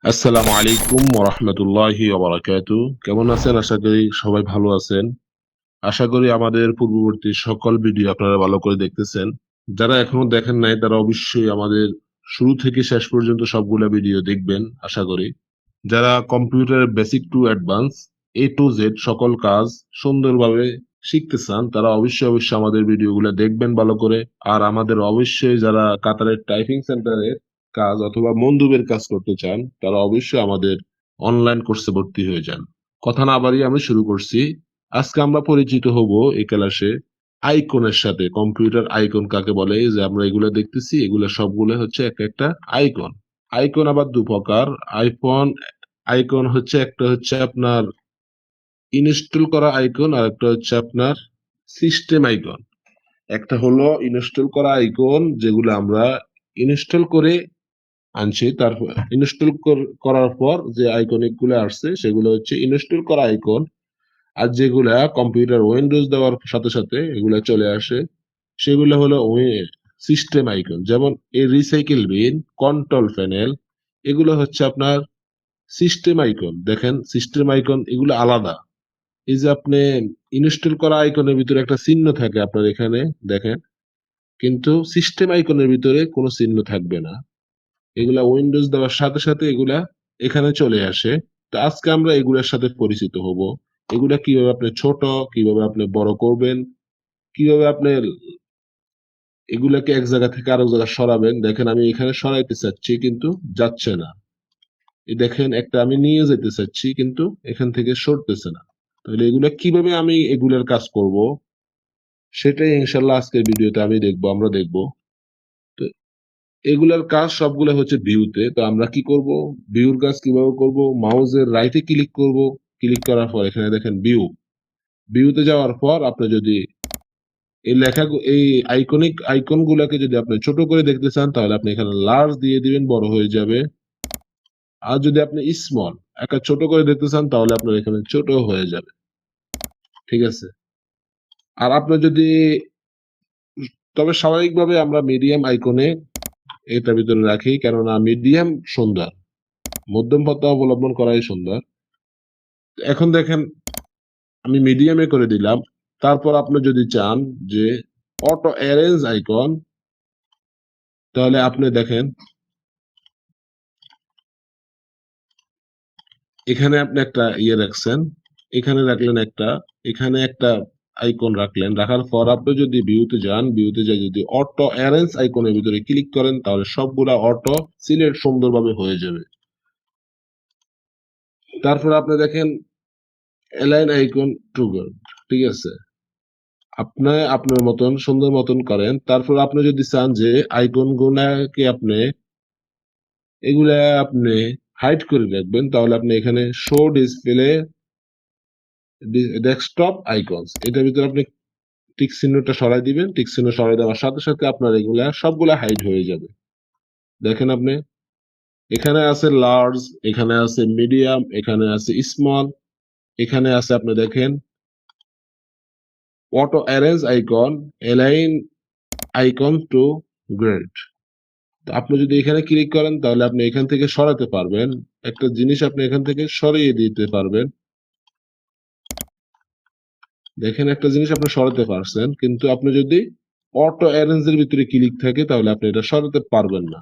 আসসালামু আলাইকুম ওয়া রাহমাতুল্লাহি ওয়া বারাকাতুহু। কেমন আছেন? আশা করি সবাই ভালো আছেন। আশা করি আমাদের পূর্ববর্তী সকল ভিডিও আপনারা ভালো করে দেখতেছেন। যারা এখনো দেখেন নাই তারা অবশ্যই আমাদের শুরু থেকে শেষ পর্যন্ত সবগুলা ভিডিও দেখবেন আশা করি। যারা কম্পিউটারের basic to advance A to Z সকল কাজ সুন্দরভাবে শিখতে চান তারা অবশ্যই আমাদের ভিডিওগুলো দেখবেন ভালো করে। আর আমাদের অবশ্যই যারা কাতারের টাইপিং সেন্টারের কাজ অথবা মন্দুবের কাজ করতে চান তারা অবশ্যই আমাদের অনলাইন কোর্সে ভর্তি হয়ে যান। কথা না বাড়িয়ে আমি শুরু করছি। আজকে আমরা পরিচিত হব এই ক্লাসে আইকনের সাথে। কম্পিউটার আইকন কাকে বলে? এই যে আমরা এগুলো দেখতেছি এগুলো সবগুলো হচ্ছে এক একটা আইকন। আইকন আবার দু প্রকার। আইফোন আইকন হচ্ছে একটা হচ্ছে আপনার ইনস্টল করা আইকন আর একটা হচ্ছে আপনার সিস্টেম আইকন। একটা হলো ইনস্টল করা আইকন যেগুলো আমরা ইনস্টল করে আনছি, তারপর ইনস্টল করার পর যে আইকনিক গুলো আসছে সেগুলো হচ্ছে ইনস্টল করা আইকন। আর যেগুলা কম্পিউটার উইন্ডোজ দেওয়ার সাথে সাথে এগুলা চলে আসে সেগুলো হলো সিস্টেম আইকন। যেমন এই রিসাইকেল বিন, কন্ট্রোল প্যানেল, এগুলো হচ্ছে আপনার সিস্টেম আইকন। দেখেন সিস্টেম আইকন এগুলো আলাদা। এই যে আপনি ইনস্টল করা আইকনের ভিতরে একটা চিহ্ন থাকে আপনার এখানে দেখেন, কিন্তু সিস্টেম আইকনের ভিতরে কোনো চিহ্ন থাকবে না। এগুলা উইন্ডোজ দেওয়ার সাথে সাথে এগুলা এখানে চলে আসে। তো আজকে আমরা এগুলার সাথে পরিচিত হব। এগুলা কিভাবে আপনি ছোট, কিভাবে আপনি বড় করবেন, কিভাবে আপনি এগুলাকে এক জায়গা থেকে আরেক জায়গায় সরাবেন। দেখেন আমি এখানে সরাইতে চাচ্ছি কিন্তু যাচ্ছে না। এই দেখেন একটা আমি নিয়ে যেতে চাচ্ছি কিন্তু এখান থেকে সরতেছে না। তাহলে এগুলা কিভাবে আমি এগুলার কাজ করব সেটাই ইনশাল্লাহ আজকের ভিডিওতে আমরা দেখবো। তো এগুলার কাজ সবগুলো হচ্ছে ভিউতে। তো আমরা কি করব? ভিউর কাজ কিভাবে করব? মাউসের রাইটে ক্লিক করব। ক্লিক করার পর এখানে দেখেন ভিউতে যাওয়ার পর আপনি যদি এই এই আইকন গুলাকে যদি আপনি ছোট করে দেখতে চান তাহলে আপনি এখানে লার্জ দিয়ে দিবেন, বড় হয়ে যাবে। আর যদি আপনি স্মল একটা ছোট করে দেখতে চান তাহলে আপনার এখানে ছোট হয়ে যাবে। ঠিক আছে? আর আপনি যদি তবে স্বাভাবিকভাবে আমরা মিডিয়াম আইকনে এটার ভিতরে রাখি, কেননা মিডিয়াম সুন্দর, মধ্যম পথ অবলম্বন করাই সুন্দর। এখন দেখেন আমি মিডিয়ামে করে দিলাম। তারপর আপনি যদি চান যে অটো অ্যারেঞ্জ আইকন, তাহলে আপনি দেখেন এখানে আপনি একটা ইয়ে রাখছেন, এখানে রাখলেন একটা, এখানে একটা আইকন রাখলেন। রাখার পর আপনি যদি ভিউতে যান, ভিউতে যাই যদি অটো অ্যারেঞ্জ আইকনের ভিতরে ক্লিক করেন তাহলে সবগুলা অটো সিলেক্ট সুন্দরভাবে হয়ে যাবে। তারপর আপনি দেখেন অ্যালাইন আইকন ট্রুগার। ঠিক আছে? আপনি আপনার মতন সুন্দর মতন করেন। তারপর আপনি যদি চান যে আইকন গুলাকে আপনি হাইড করে রাখবেন তাহলে আপনি এখানে শো ডিসপ্লে ডেস্কটপ আইকনস এটার ভিতরে আপনি টিক চিহ্নটা সরাই দিবেন। টিক চিহ্ন সরাই দেওয়ার সাথে সাথে আপনার এগুলা সবগুলা হাইড হয়ে যাবে। দেখেন আপনি এখানে আছে লার্জ, এখানে আছে মিডিয়াম, এখানে আছে স্মল, এখানে আছে আপনি দেখেন auto arrange icon, align icon to grade. আপনি যদি এখানে ক্লিক করেন তাহলে আপনি এখান থেকে সরাতে পারবেন। একটা জিনিস আপনি এখান থেকে সরিয়ে দিতে পারবেন। দেখেন একটা জিনিস আপনি সরাতে পারছেন, কিন্তু আপনি যদি অটো অ্যারেঞ্জ এর ভিতরে ক্লিক থাকে তাহলে আপনি এটা সরাতে পারবেন না।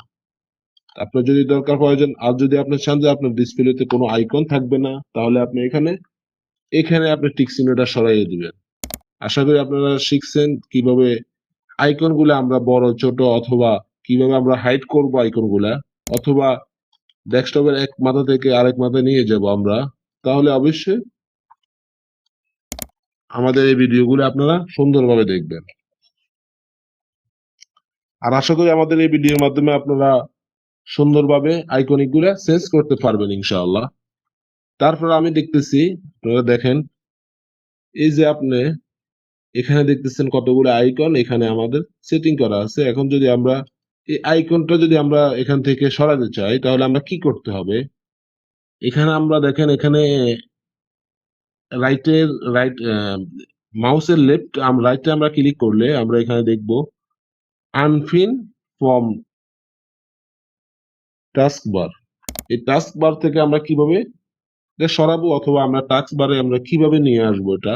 আপনার যদি দরকার প্রয়োজন আর যদি আপনি চান যে আপনার ডিসপ্লেতে কোনো আইকন থাকবে না তাহলে আপনি এখানে আপনি টিক চিহ্নটা সরাইয়ে দিবেন। আশা করি আপনারা শিখছেন কিভাবে আইকন গুলা আমরা বড় ছোট অথবা কিভাবে আমরা হাইড করব আইকন গুলা, অথবা ডেস্কটপের এক মাথা থেকে আরেক মাথায় নিয়ে যাব আমরা। তাহলে অবশ্যই আমাদের এই ভিডিওগুলো আপনারা সুন্দরভাবে দেখবেন। আর আশা করি আমাদের এই ভিডিওর মাধ্যমে আপনারা সুন্দরভাবে আইকনিক গুলা চেঞ্জ করতে পারবেন ইনশাআল্লাহ। তারপর আমি দেখতেছি আপনারা দেখেন এই যে আপনি এখানে দেখতেছেন কতগুলো আইকন এখানে আমাদের সেটিং করা আছে। এখন যদি আমরা এই আইকনটা যদি আমরা এখান থেকে সরাতে চাই তাহলে আমরা কি করতে হবে? এখানে আমরা দেখেন এখানে রাইটের রাইট মাউসের রাইটে আমরা ক্লিক করলে আমরা এখানে দেখব আনফিন ফ্রম টাস্ক বার। এই টাস্ক বার থেকে আমরা কিভাবে এটা সরাবো অথবা আমরা টাস্ক বারে আমরা কিভাবে নিয়ে আসবো এটা,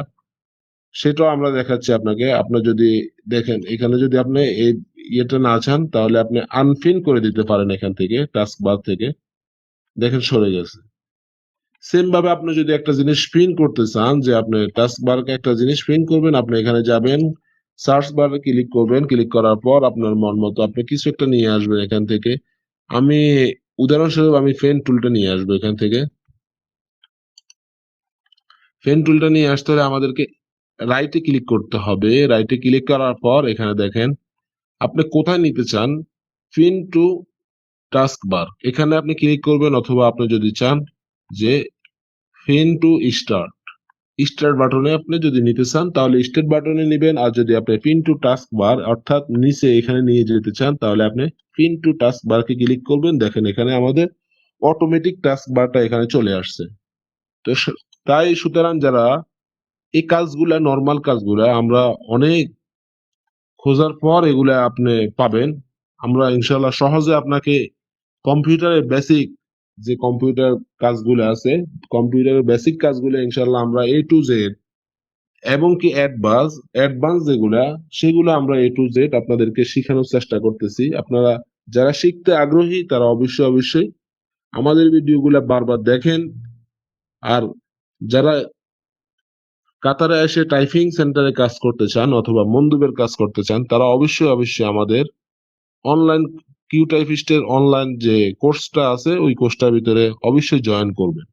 সেটাও আমরা দেখাচ্ছি আপনাকে। আপনার যদি দেখেন এখানে যদি আপনি এই ইয়েটা না চান তাহলে আপনি আনপিন করে দিতে পারেন এখান থেকে, টাস্ক বার থেকে। দেখেন সরে গেছে। সেম ভাবে আপনি যদি একটা জিনিস পিন করতে চান, যে আপনি টাস্ক বারকে একটা জিনিস পিন করবেন, আপনি এখানে যাবেন, সার্চ বারে ক্লিক করবেন, ক্লিক করার পর আপনার মন মতো আপনি কিছু একটা নিয়ে আসবেন এখান থেকে। আমি উদাহরণস্বরূপ আমি পেন টুলটা নিয়ে আসবো এখান থেকে। পেন টুলটা নিয়ে আসতে হলে আমাদেরকে রাইটে ক্লিক করতে হবে। রাইটে ক্লিক করার পর এখানে দেখেন আপনি কোথায় নিতে চান, পিন টু টাস্ক বার, এখানে আপনি ক্লিক করবেন। অথবা আপনি যদি চান যে পিন টু স্টার্ট, স্টার্ট বাটনে আপনি যদি নিতে চান তাহলে স্টার্ট বাটনে নেবেন। আর যদি আপনি পিন টু টাস্ক বার অর্থাৎ নিচে এখানে নিয়ে যেতে চান তাহলে আপনি পিন টু টাস্ক বারকে ক্লিক করবেন। দেখেন এখানে আমাদের অটোমেটিক টাস্ক বারটা এখানে চলে আসছে। তো তাই সুতরাং যারা এই কাজগুলা, নরমাল কাজগুলা আমরা অনেক খোঁজার পর এগুলা আপনি পাবেন। আমরা ইনশাল্লাহ সহজে আপনাকে কম্পিউটারের বেসিক যে কম্পিউটার কাজগুলো আছে, কম্পিউটারের বেসিক কাজগুলো ইনশাল্লাহ আমরা এ টু জেড এবং কি অ্যাডভান্স যেগুলা সেগুলো আমরা এ টু জেড আপনাদেরকে শেখানোর চেষ্টা করতেছি। আপনারা যারা শিখতে আগ্রহী তারা অবশ্যই আমাদের ভিডিওগুলা বারবার দেখেন। আর যারা কাতারে এসে টাইপিং সেন্টারে কাজ করতে চান অথবা মন্দুবের কাজ করতে চান তারা অবশ্যই আমাদের অনলাইন কিউ টাইপিস্টের অনলাইন যে কোর্সটা আছে ওই কোর্সটার ভিতরে অবশ্যই জয়েন করবেন।